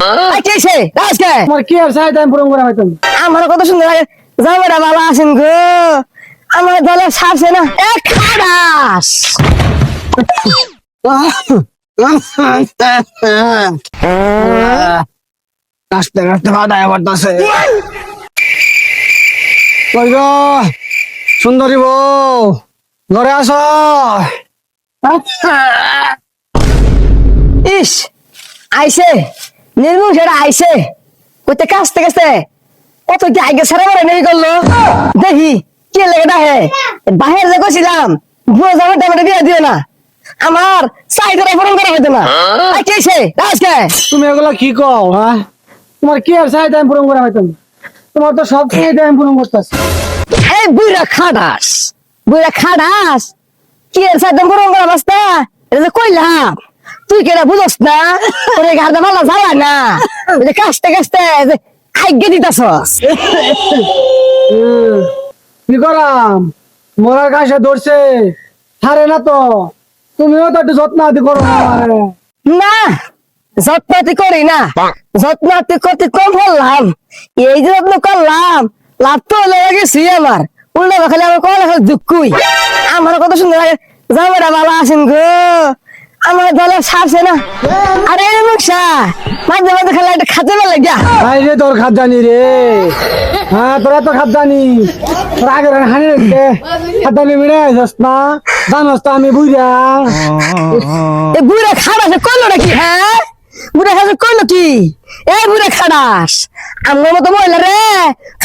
আইছে আজকে তোমার কি আর চাই আমি পূরণ করে পাইতাম আমার কত সুন্দর লাগে জামাইটা ভালো আছেন গো আমার দলে ছাড়ছে না এক খারাস কাশতে কাশতে বাদায় পড়তেছে কই গো সুন্দরী বউ ঘরে আসো ইস আইছে নির্মূল সেটা আইছে কইতে কাছতে কাছতে কত কি আগে সারা করে নেই করলো দেখি কে লেগে ডাহে বাহির যে কইছিলাম বুড়ো জামার টাইমে বিয়ে দিও না আমার সাইডে ফোন করা হইতো না আইছে আজকে তুমি এগুলা কি কও হ্যাঁ তোমার কি আর চাই আমি পূরণ করে পাইতাম তোমার তো সব চাই আমি পূরণ করতেছি এই বুড়া খাটাস কি এর সাইডে ফোন করা বাস্তা এটা যে কইলাম তুই কেডা বুঝছ না তোরে গাড়া ভালো জ্বালা না ওই যে কাছতে কাছতে আইগে দিতাছস কি করাম মরার কাছে ধরছে হারে না তো তুমিও তো একটু যত্ন আদি করো না আমারে। না যত্নতি করি না যত্নতি করতে কম বললাম এই যে যত্ন করলাম লাভ তো লেগে গেছি আমার উল্টা খালি আমার কল দুঃখই আমার কত সুন্দর লাগে জামাইটা ভালো আছেন গো আমার দলে ছাড়ছে না আরে মুখা মাঝে মাঝে খালি একটা খাতে ভালো লাগিয়া ভাই রে তোর খাদ জানি রে হ্যাঁ তোরা তো খাদ জানি তোর আগে হানি রেখে খাদ জানি মিলে যাস না জানোস তো আমি বুঝা এই বুড়া খাটাস করলো নাকি হ্যাঁ বুড়া খাটাস করলো কি এই বুড়া খাটাস আমার মতো মহিলা রে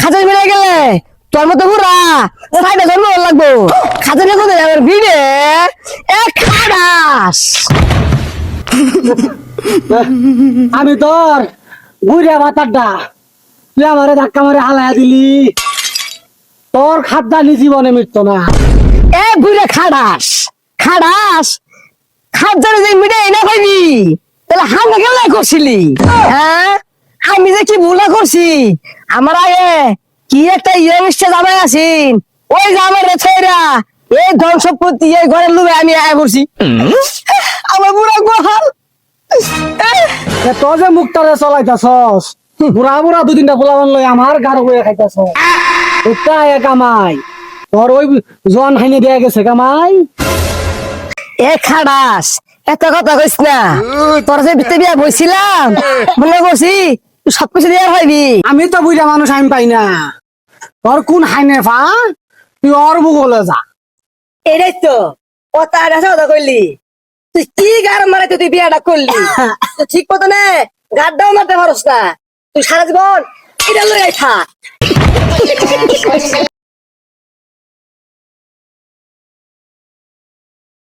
খাতে মিলে গেলে তোর মতো বুড়া সাইডে জন্ম লাগবো খাতে নিয়ে কোথায় যাবে ভিড়ে এ খাটাস আমি তোর বুঝা বাতারটা তুই আমারে ধাক্কা মারে হালায়া দিলি তোর খাদ জানি জীবনে মৃত্যু না এ বুড়া খাটাস খাত জানে যে মিটে এনে পাইবি তাহলে হাঙ্গা কেন করছিলি হ্যাঁ আমি যে কি ভুলা করছি আমার আগে কি একটা ইয়ংস্টার জামাই আছেন ওই জামাই রে ছেড়া এই ধন সম্পত্তি এই ঘরের লোভে আমি আয়া করছি আমার বুড়া গোহাল তোর যে মুখটারে চলাইতাছস বুড়া বুড়া দু তিনটা পোলাবান লই আমার গাড় বয়ে খাইতাছ ওটা কামাই তোর ওই জন হাইনে দেয়া গেছে কামাই এ খাটাস এত কথা কইস না তোর যে ভিতরে বিয়া বইছিলাম মনে করছি তুই সবকিছু দেওয়ার হইবি আমি তো বুঝা মানুষ আমি পাই না তোর কোন হাইনে ফা তুই ওর ভূগোলে যা এটাই তো কথা কথা কইলি তুই কি গার মারে তুই বিয়াটা করলি তুই ঠিক মতো নে গাড্ডাও মারতে পারস না তুই সারা জীবন এটা লই থাক